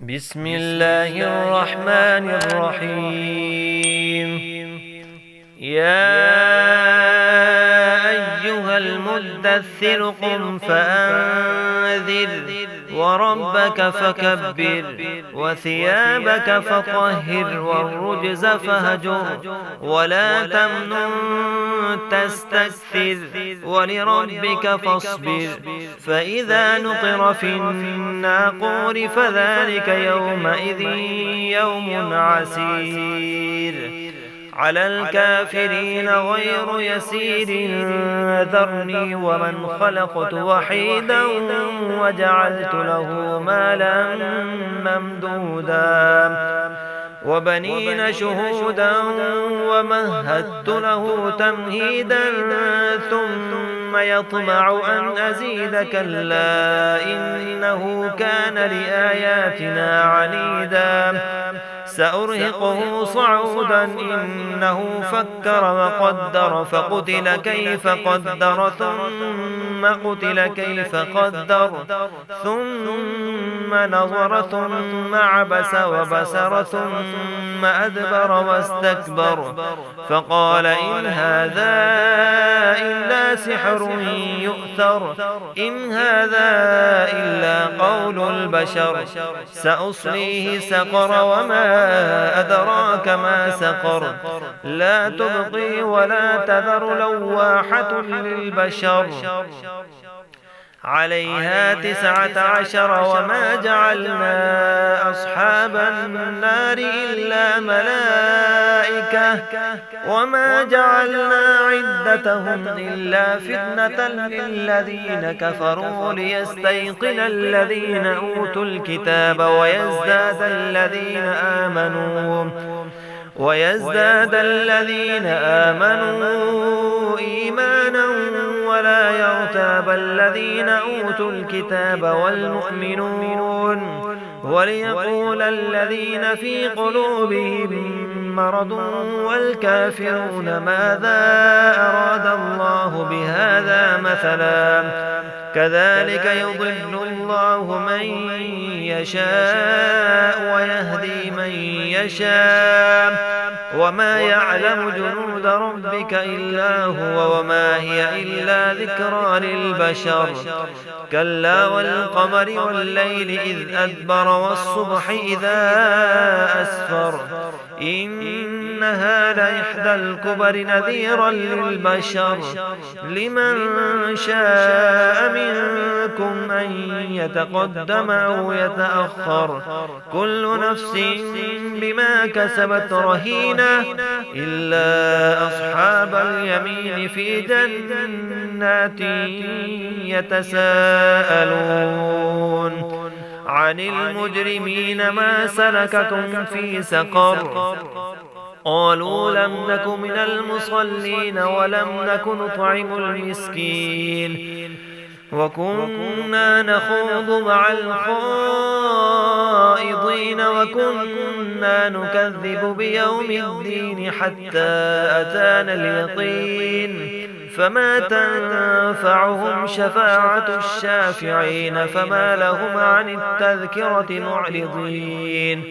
بسم الله الرحمن الرحيم. يا أيها المدثر قم فأنذر وربك فكبر وثيابك فطهر والرجز فهجر ولا تمنن تستكثر ولربك فاصبر فإذا نقر في الناقور فذلك يومئذ يوم عسير على الكافرين غير يسير. ذرني ومن خلقت وحيدا وجعلت له مالا ممدودا وبنين شهودا ومهدت له تمهيدا ثم يطمع أن أزيد كلا إنه كان لآياتنا عنيدا سأرهقه صعودا إنه فكر وقدر فقتل كيف قدر ثم قتل كيف قدر ثم نظر ثم عبس وبسر ثم أدبر واستكبر فقال إن هذا إلا سحر يؤثر إن هذا إلا قول البشر سأصليه سقر وما أدراك ما سقر لا تبقي ولا تذر لواحة للبشر عليها 19 وما جعلنا أصحاب النار إلا ملائكة وما جعلنا عدتهم إلا فتنة للذين كفروا ليستيقن الذين أوتوا الكتاب ويزداد الذين آمنوا إيمانا ولا يرتاب الذين أوتوا الكتاب والمؤمنون وليقول الذين في قلوبهم مرض والكافرون ماذا أراد الله بهذا مثلا كذلك يضل الله من يشاء ويهدي من يشاء وما يعلم جنود ربك إلا هو وما هي إلا ذكرى للبشر كلا والقمر والليل إذ أدبر والصبح إذا أسفر إنها لإحدى الكبر نذيرا للبشر لمن شاء منكم أن يتقدم أو يتأخر كل نفس بما كسبت رهينة إلا أصحاب اليمين في جنات يتساءلون عن المجرمين ما سلككم في سقر قالوا لم نك من المصلين ولم نك نطعم المسكين وكنا نخوض مع الخائضين وكنا نكذب بيوم الدين حتى أتانا اليقين فما تنفعهم شفاعة الشافعين فما لهم عن التذكرة معرضين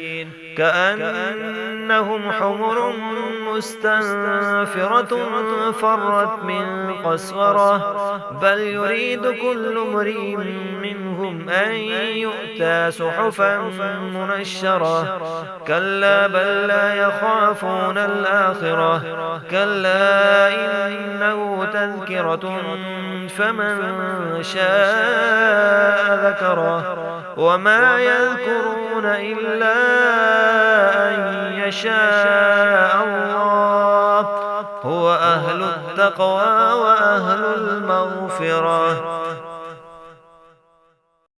كأنهم حمر مستنفرة فرت من قسورة بل يريد كل امرئ منهم أن يؤتى صحفا منشرة كلا بل لا يخافون الآخرة كلا إنه تذكرة فمن شاء ذكره وما يذكرون إلا أن يشاء الله هو أهل التقوى وأهل المغفرة